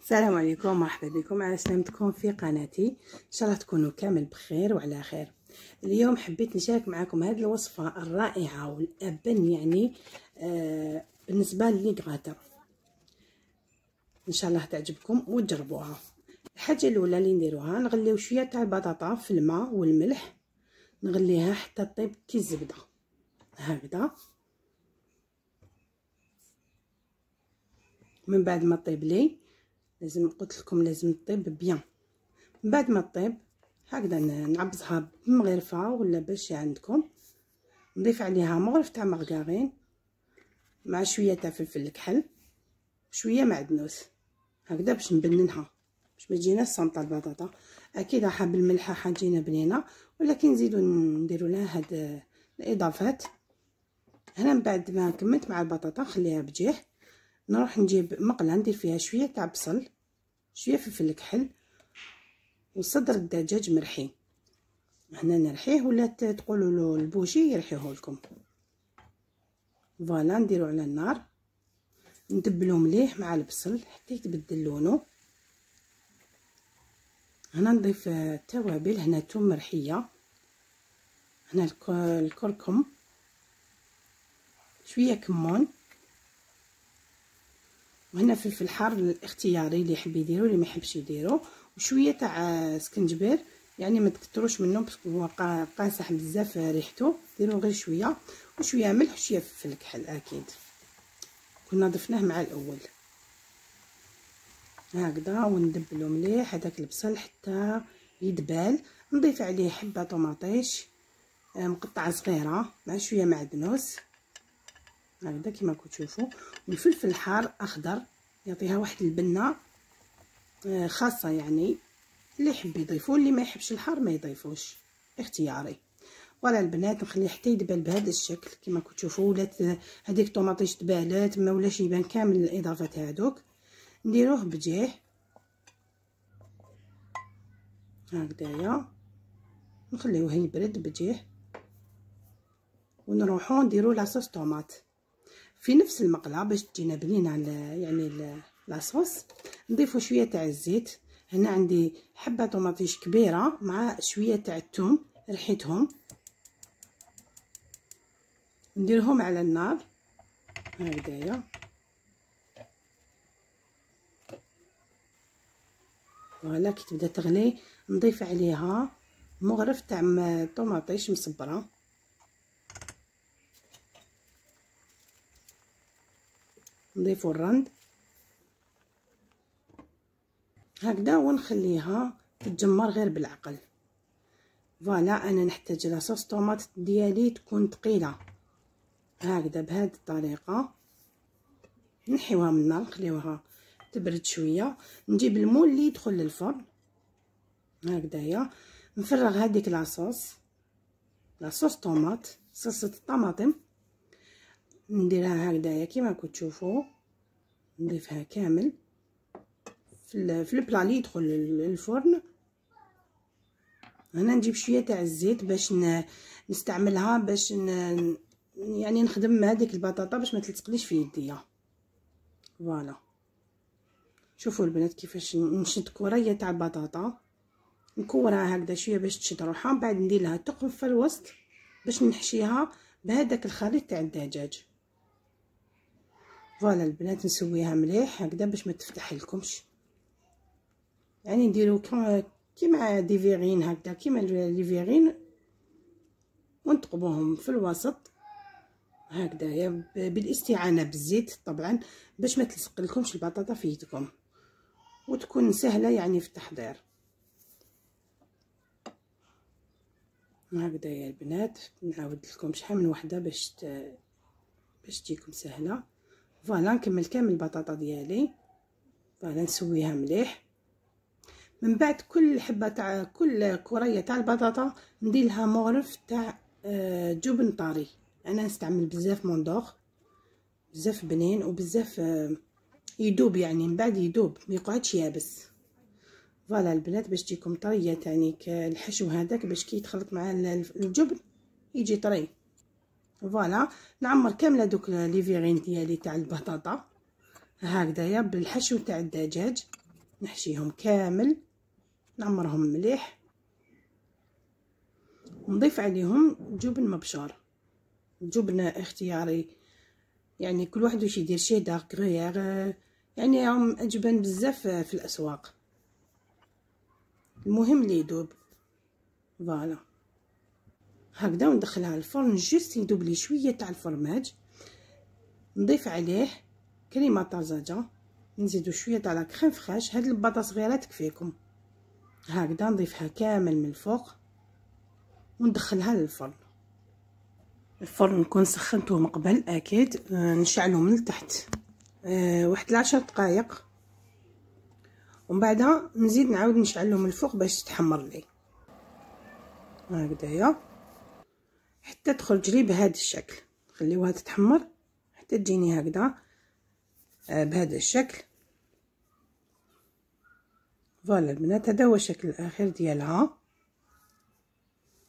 السلام عليكم، مرحبا بكم على سلامتكم في قناتي. ان شاء الله تكونوا كامل بخير وعلى خير. اليوم حبيت نشارك معكم هذه الوصفه الرائعه والابن بالنسبه لي غاتر. ان شاء الله تعجبكم وتجربوها. الحاجه الاولى اللي نديروها نغليو شويه تاع البطاطا في الماء والملح، نغليها حتى طيب كي الزبده هكذا. من بعد ما طيب لي قلت لكم لازم تطيب بيان. من بعد ما طيب هكذا نعبزها بمغرفه ولا باش عندكم، نضيف عليها مغرف تاع مارغرين مع شويه تاع فلفل الكحل شويه معدنوس هكذا باش نبننها، باش ما تجينا صامطه البطاطا. اكيد راح بالملحه حاجينا بنينه، ولكن نزيدو نديروا لها هاد الاضافات. هنا من بعد ما كملت مع البطاطا نخليها بجيه، نروح نجيب مقله ندير فيها شويه تاع بصل، شويه فلفل الكحل، وصدر الدجاج مرحي. هنا نرحيه ولا تقولوا له البوشي يرحيه لكم. فوالا نديرو على النار، ندبلو مليح مع البصل حتى يتبدل لونه. هنا نضيف التوابل، هنا توم مرحيه، هنا الكركم، شويه كمون، وهنا فلفل حار الاختياري اللي يحب يديرو اللي ما يحبش يديرو، وشويه تاع سكنجبير يعني ما تكتروش منه باسكو هو قاصح بزاف ريحته، ديروا غير شويه، وشويه ملح وشويه فلفل الكحل اكيد كنا ضفناه مع الاول هكذا. وندبلو مليح هذاك البصل حتى يدبال. نضيف عليه حبه طوماطيش مقطعه صغيره مع شويه معدنوس هكذا كما راكم تشوفوا، والفلفل الحار اخضر يعطيها واحد البنه خاصه، يعني اللي يحب يضيفوا، اللي ما يحبش الحار ما يضيفوش اختياري. ولا البنات نخليه حتى يدبل بهذا الشكل كما راكم تشوفوا. ولات هذيك الطوماطيش دبالات ما ولاش يبان كامل الاضافات هذوك، نديروه بجيه هكذايا، نخليوه يبرد بجيه، ونروحو نديرو لاصوص طوماط في نفس المقله باش تجينا بنينه يعني لاصوص. نضيفو شويه تاع الزيت، هنا عندي حبه طوماطيش كبيره مع شويه تاع الثوم ريحتهم، نديرهم على النار هكذايا. فوالا كي تبدا تغلي نضيف عليها مغرف تاع طوماطيش مصبره، نضيفو الرند هكذا ونخليها تتجمر غير بالعقل. فوالا انا نحتاج لاصوص طوماط ديالي تكون ثقيله هكذا بهذه الطريقه. نحيوها من النار نخليوها تبرد شويه، نجيب المول اللي يدخل للفرن هكذايا، نفرغ هذيك لاصوص طوماط، صلصه الطماطم، نديرها هكذايا كيما راكم تشوفوا، نضيفها كامل في البلا اللي يدخل للفرن. هنا نجيب شويه تاع الزيت باش نستعملها باش يعني نخدم هذيك البطاطا باش ما تلصقليش في يديا. فوالا شوفوا البنات كيفاش نشد كوريه تاع البطاطا، نكورها هكذا شويه باش تشد روحها، من بعد ندير لها ثقب في الوسط باش نحشيها بهذاك الخليط تاع الدجاج. فوالا البنات نسويها مليح هكذا باش ما تفتح لكمش، يعني نديرو كيما دي فيغين هكذا كيما لي فيغين، ونثقبوهم في الوسط هكذايا بالاستعانه بالزيت طبعا باش ما تلصق لكمش البطاطا في يدكم، وتكون سهله يعني في التحضير هكذا يا البنات. نعاود لكم شحال من وحده باش تجيكم سهله. فوالا نكمل كامل البطاطا ديالي، فوالا نسويها مليح. من بعد كل حبه تاع كل كريه تاع البطاطا ندير لها مغرف تاع جبن طري. انا نستعمل بزاف موندوغ، بزاف بنين وبزاف يدوب، يعني من بعد يدوب ما يقعدش يابس. فوالا البنات باش تجيكم طريه تاني الحشو هذاك باش كي يتخلط مع الجبن يجي طري. فوالا نعمر كامله دوك لي فيغين ديالي تاع البطاطا هكذايا بالحشو تاع الدجاج نحشيهم كامل، نعمرهم مليح، نضيف عليهم جبن مبشور، جبن اختياري، يعني كل واحد واش يدير، شيدر، غريغ، يعني راهم اجبن بزاف في الاسواق، المهم اللي يذوب. فوالا هكذا، وندخلها الفرن جوست يذوب لي شويه تاع الفرماج، نضيف عليه كريمه طازجه، نزيدو شويه تاع لا كريم فريش، هاد الباطا صغيره تكفيكم. هكذا نضيفها كامل من الفوق وندخلها للفرن. الفرن نكون سخنته من قبل اكيد، نشعله من التحت واحد 10 دقائق، ومن بعد نزيد نعاود نشعله من الفوق باش تتحمر لي هكذايا حتى تخرج لي بهذا الشكل. خليوها تتحمر حتى تجيني هكذا بهذا الشكل. فوالا البنات، هذا هو الشكل الاخير ديالها.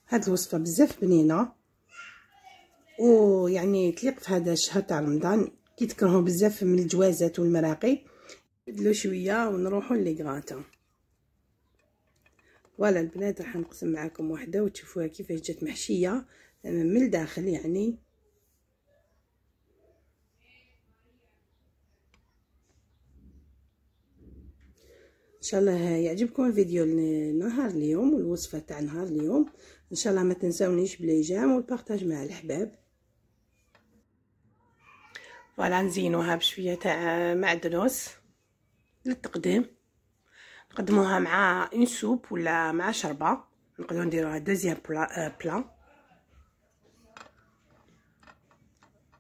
هاد الوصفه بزاف بنينه، ويعني تليق في هذا الشهر تاع رمضان، كي تكرهوا بزاف من الجوازات والمراقي بدلو شويه ونروحوا لي غراتا. فوالا البنات، راح نقسم معكم وحده وتشوفوها كيفاش جات محشيه من الداخل. يعني ان شاء الله يعجبكم الفيديو نهار اليوم والوصفه تاع نهار اليوم. ان شاء الله ما تنساونيش بالاعجاب والبارطاج مع الحباب. فوالا نزينوها بشويه تاع معدنوس للتقديم، نقدموها مع اون سوب ولا مع شربه، نقدروا نديروها دوزيام بلا.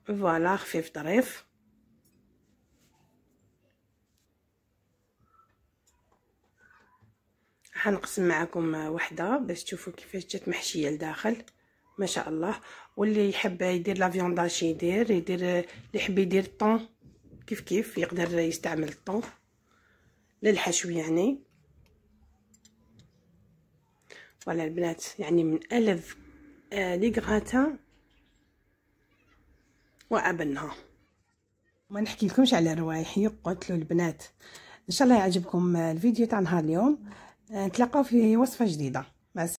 فوالا خفيف ظريف. حنقسم معكم وحده باش تشوفوا كيفاش جات محشيه لداخل، ما شاء الله. واللي يحب يدير لا فيونداش يدير اللي يحب يدير الطون كيف يقدر يستعمل الطون للحشو يعني. ولا البنات، يعني من ألذ لي غراتا وابنها. ما نحكي لكمش على روايح يقتلوا البنات. ان شاء الله يعجبكم الفيديو تاع نهار اليوم. نتلاقاو في وصفه جديده. مع